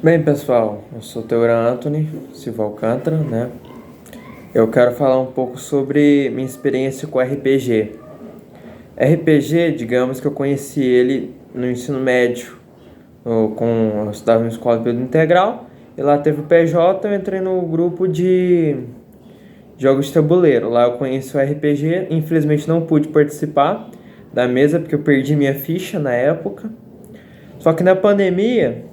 Bem, pessoal, eu sou o Teor Anthony Silva Alcântara, né? Eu quero falar um pouco sobre minha experiência com RPG. RPG, digamos que eu conheci ele no ensino médio, eu estudava em escola de período integral, e lá teve o PJ, eu entrei no grupo de jogos de tabuleiro. Lá eu conheci o RPG, infelizmente não pude participar da mesa porque eu perdi minha ficha na época. Só que na pandemia,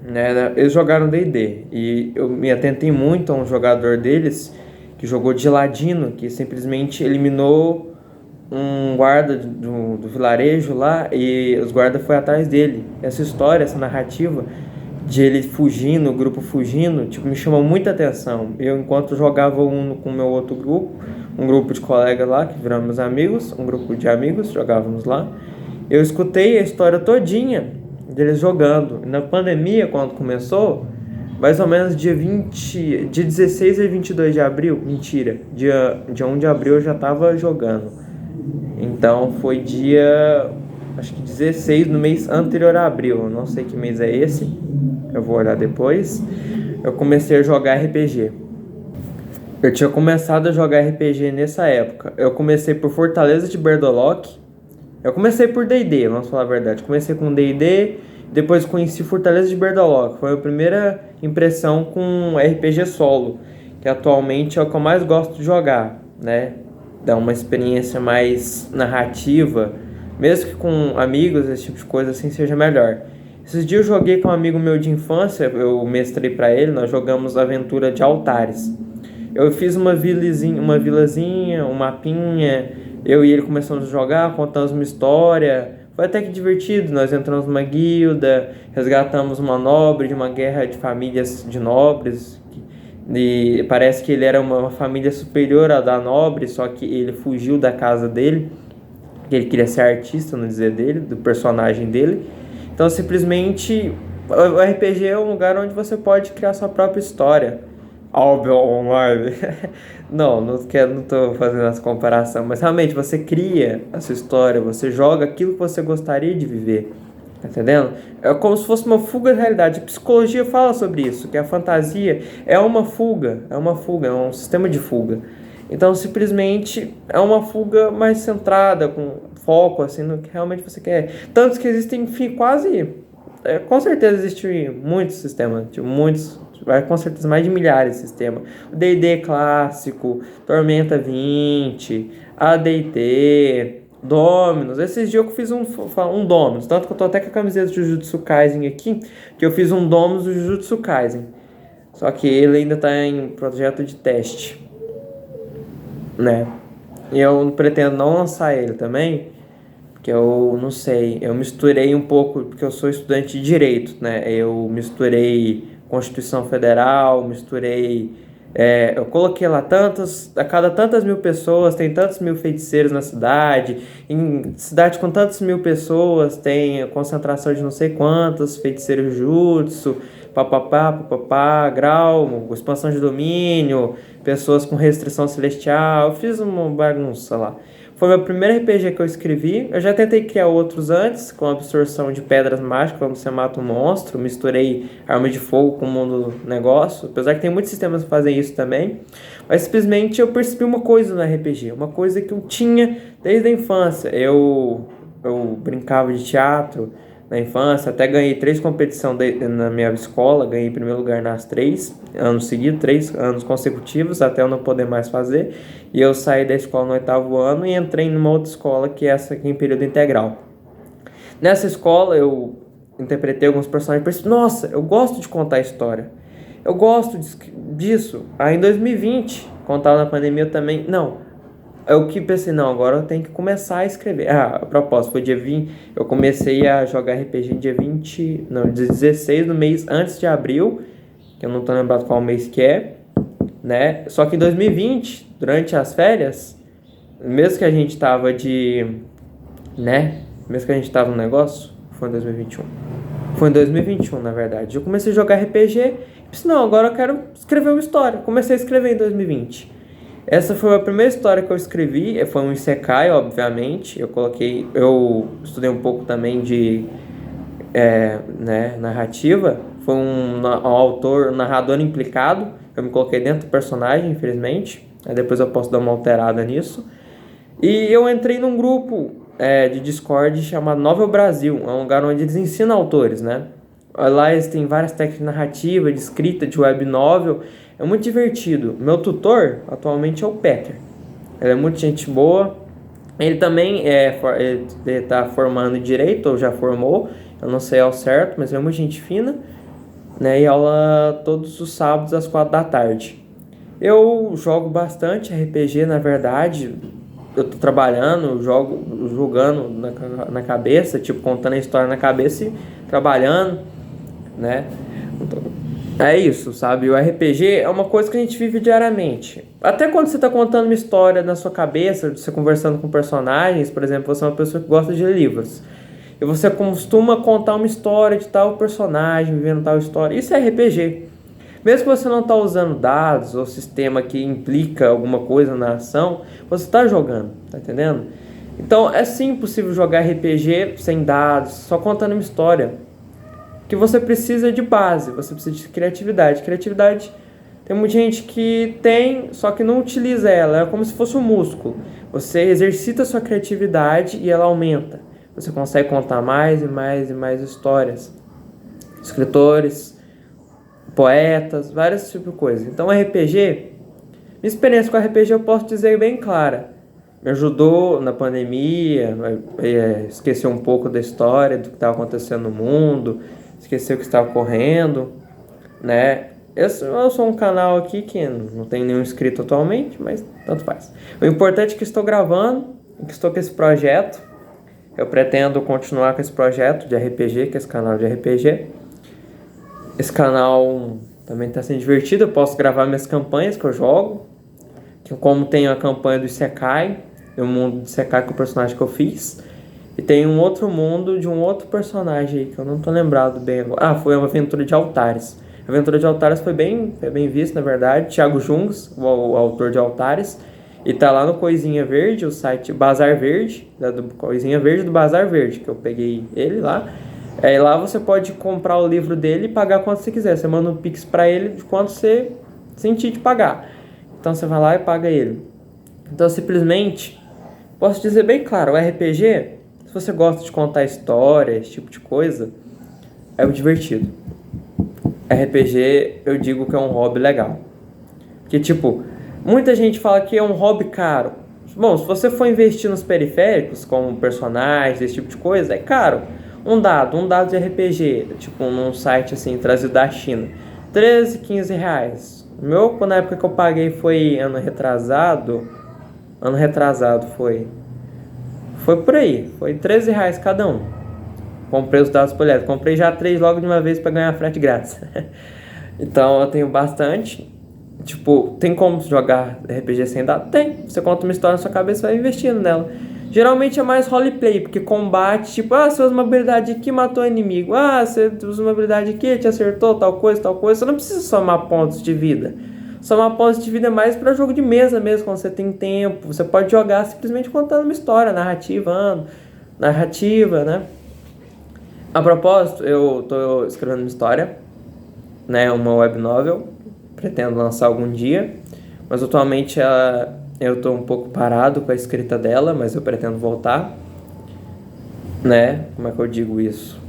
né, eles jogaram D&D e eu me atentei muito a um jogador deles que jogou de ladino, que simplesmente eliminou um guarda do vilarejo lá e os guardas foi atrás dele. Essa história, essa narrativa de ele fugindo, o grupo fugindo, tipo, me chamou muita atenção. Eu, enquanto jogava com o meu outro grupo, um grupo de colegas lá, que viramos amigos, um grupo de amigos, jogávamos lá, eu escutei a história todinha deles jogando. Na pandemia, quando começou, mais ou menos dia 16 e 22 de abril, mentira, dia 1 de abril eu já tava jogando. Então foi acho que 16 no mês anterior a abril, eu não sei que mês é esse, eu vou olhar depois. Eu comecei a jogar RPG. Eu tinha começado a jogar RPG nessa época. Eu comecei por Fortaleza de Berdolock. Eu comecei por D&D, vamos falar a verdade. Comecei com D&D, depois conheci Fortaleza de Berdolock. Foi a primeira impressão com RPG solo, que atualmente é o que eu mais gosto de jogar, né? Dá uma experiência mais narrativa, mesmo que com amigos, esse tipo de coisa assim seja melhor. Esses dias eu joguei com um amigo meu de infância, eu mestrei para ele, nós jogamos Aventura de Altares. Eu fiz uma vilazinha, um mapinha, eu e ele começamos a jogar, contamos uma história. Foi até que divertido, nós entramos numa guilda, resgatamos uma nobre de uma guerra de famílias de nobres. E parece que ele era uma família superior à da nobre, só que ele fugiu da casa dele, que ele queria ser artista, no dizer dele, do personagem dele. Então simplesmente o RPG é um lugar onde você pode criar sua própria história. Óbvio, online. Não tô fazendo essa comparação, mas realmente você cria a sua história, você joga aquilo que você gostaria de viver. Tá entendendo? É como se fosse uma fuga da realidade. A psicologia fala sobre isso, que a fantasia é um sistema de fuga. Então, simplesmente é uma fuga mais centrada, com foco assim no que realmente você quer. Tanto que existem, enfim, com certeza existem muitos sistemas, tipo, vai com certeza mais de milhares de sistemas. O D&D clássico, Tormenta 20, AD&T, Dominus. Esses dias eu fiz um Dominus, tanto que eu tô até com a camiseta do Jujutsu Kaisen aqui, que eu fiz um Dominus do Jujutsu Kaisen. Só que ele ainda tá em projeto de teste, né? E eu pretendo não lançar ele também, porque eu não sei, eu misturei um pouco, porque eu sou estudante de Direito, né? Eu misturei Constituição Federal, eu coloquei lá a cada tantas mil pessoas, tem tantos mil feiticeiros na cidade, em cidade com tantas mil pessoas, tem concentração de não sei quantos feiticeiros jutsu, papapá, grau, expansão de domínio, pessoas com restrição celestial. Eu fiz uma bagunça lá. Foi meu primeiro RPG que eu escrevi. Eu já tentei criar outros antes, com absorção de pedras mágicas, quando você mata um monstro. Misturei arma de fogo com o mundo do negócio. Apesar que tem muitos sistemas que fazem isso também. Mas simplesmente eu percebi uma coisa no RPG. Uma coisa que eu tinha desde a infância. Eu brincava de teatro na infância. Até ganhei 3 competições na minha escola. Ganhei primeiro lugar nas 3 anos seguidos, 3 anos consecutivos, até eu não poder mais fazer. E eu saí da escola no 8º ano e entrei numa outra escola, que é essa aqui em período integral. Nessa escola eu interpretei alguns personagens e pensei, nossa, eu gosto de contar história. Eu gosto disso. Aí em 2020, quando estava na pandemia eu também... Não, eu que pensei, não, agora eu tenho que começar a escrever. A propósito, foi dia 20, eu comecei a jogar RPG dia 20, não, 16 do mês antes de abril, que eu não tô lembrado qual mês que é, né? Só que em 2020, durante as férias, mesmo que a gente tava né? Mesmo que a gente tava no negócio, foi em 2021. Foi em 2021, na verdade. Eu comecei a jogar RPG e pensei, não, agora eu quero escrever uma história. Comecei a escrever em 2020. Essa foi a primeira história que eu escrevi, foi um isekai, obviamente. Eu estudei um pouco também de narrativa. Foi um autor, um narrador implicado. Eu me coloquei dentro do personagem, infelizmente. Aí depois eu posso dar uma alterada nisso. E eu entrei num grupo de Discord chamado Novel Brasil. É um lugar onde eles ensinam autores, né? Lá eles têm várias técnicas de narrativa, de escrita, de web novel. É muito divertido. Meu tutor atualmente é o Peter. Ele é muito gente boa. Ele também ele está formando em Direito, ou já formou. Eu não sei ao certo, mas é muito gente fina. Né? E aula todos os sábados às 4 da tarde. Eu jogo bastante RPG, na verdade. Eu tô trabalhando, jogando na cabeça, tipo, contando a história na cabeça e trabalhando, né? Então, é isso, sabe? O RPG é uma coisa que a gente vive diariamente. Até quando você tá contando uma história na sua cabeça, você conversando com personagens, por exemplo, você é uma pessoa que gosta de livros. E você costuma contar uma história de tal personagem, vivendo tal história. Isso é RPG. Mesmo que você não está usando dados ou sistema que implica alguma coisa na ação, você está jogando, tá entendendo? Então é sim possível jogar RPG sem dados, só contando uma história. Que você precisa de base, você precisa de criatividade. Criatividade, tem muita gente que tem, só que não utiliza ela, é como se fosse um músculo. Você exercita a sua criatividade e ela aumenta. Você consegue contar mais e mais e mais histórias. Escritores, poetas, vários tipos de coisas. Então RPG, minha experiência com RPG eu posso dizer bem clara. Me ajudou na pandemia, esquecer um pouco da história, do que estava acontecendo no mundo, esquecer o que estava ocorrendo, né? Eu sou um canal aqui que não tem nenhum inscrito atualmente, mas tanto faz. O importante é que estou gravando, que estou com esse projeto. Eu pretendo continuar com esse projeto de RPG, que é esse canal de RPG. Esse canal também está sendo divertido. Eu posso gravar minhas campanhas que eu jogo. Como tem a campanha do Isekai, o mundo do Isekai com o personagem que eu fiz. E tem um outro mundo de um outro personagem aí, que eu não tô lembrado bem agora. Foi uma aventura de Altares. A aventura de Altares foi bem vista, na verdade. Thiago Jungs, o autor de Altares. E tá lá no Coisinha Verde, o site Bazar Verde, do Coisinha Verde do Bazar Verde, que eu peguei ele lá. Aí lá você pode comprar o livro dele e pagar quanto você quiser. Você manda um Pix pra ele de quanto você sentir de pagar. Então você vai lá e paga ele. Então simplesmente, posso dizer bem claro, o RPG, se você gosta de contar história, esse tipo de coisa, é divertido. RPG, eu digo que é um hobby legal. Porque tipo, muita gente fala que é um hobby caro. Bom, se você for investir nos periféricos, como personagens, esse tipo de coisa, é caro. Um dado de RPG, tipo num site assim, trazido da China, 13, 15 reais. Na época que eu paguei foi ano retrasado foi por aí, foi 13 reais cada um. Comprei os dados poliédricos, comprei já 3 logo de uma vez para ganhar frete grátis. Então eu tenho bastante. Tipo, tem como jogar RPG sem dados? Tem. Você conta uma história na sua cabeça e vai investindo nela. Geralmente é mais roleplay, porque combate, tipo, você usa uma habilidade aqui, matou o inimigo. Você usa uma habilidade aqui, te acertou, tal coisa. Você não precisa somar pontos de vida. Somar pontos de vida é mais para jogo de mesa mesmo, quando você tem tempo. Você pode jogar simplesmente contando uma história, narrativa, né? A propósito, eu tô escrevendo uma história, né, uma web novel. Pretendo lançar algum dia, mas atualmente eu tô um pouco parado com a escrita dela, mas eu pretendo voltar, né? Como é que eu digo isso?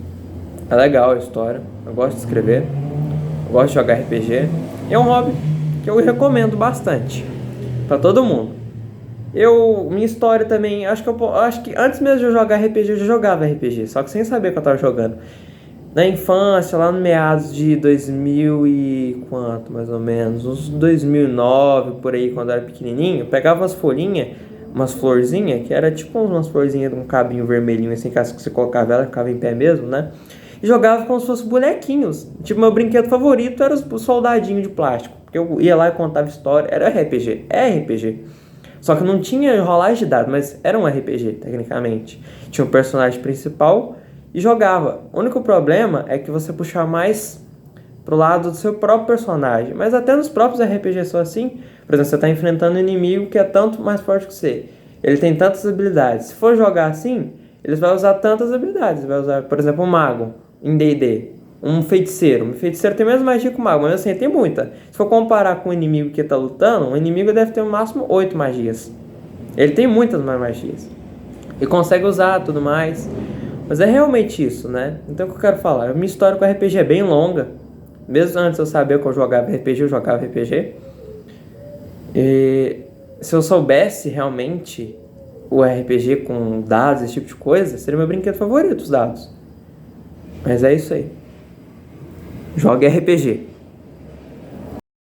É legal a história, eu gosto de escrever, eu gosto de jogar RPG, e é um hobby que eu recomendo bastante para todo mundo. Minha história também, acho que antes mesmo de eu jogar RPG, eu já jogava RPG, só que sem saber que eu tava jogando. Na infância, lá no meados de 2000 e quanto, mais ou menos, uns 2009, por aí, quando eu era pequenininho, eu pegava umas folhinhas, umas florzinhas, que era tipo umas florzinhas de um cabinho vermelhinho, assim, que você colocava ela, ficava em pé mesmo, né? E jogava como se fossem bonequinhos. Tipo, meu brinquedo favorito era os soldadinhos de plástico, porque eu ia lá e contava história, era RPG, Só que não tinha rolagem de dados, mas era um RPG, tecnicamente. Tinha um personagem principal e jogava. O único problema é que você puxar mais pro lado do seu próprio personagem. Mas até nos próprios RPGs são assim. Por exemplo, você está enfrentando um inimigo que é tanto mais forte que você. Ele tem tantas habilidades. Se for jogar assim, ele vai usar tantas habilidades. Vai usar, por exemplo, um mago em D&D. um feiticeiro. Um feiticeiro tem menos magia que o mago, mas assim, tem muita. Se for comparar com o inimigo que tá lutando, o inimigo deve ter no máximo 8 magias. Ele tem muitas mais magias. E consegue usar tudo mais. Mas é realmente isso, né? Então o que eu quero falar? A minha história com RPG é bem longa. Mesmo antes de eu saber que eu jogava RPG, eu jogava RPG. E se eu soubesse realmente o RPG com dados, esse tipo de coisa, seria meu brinquedo favorito, os dados. Mas é isso aí. Jogue RPG.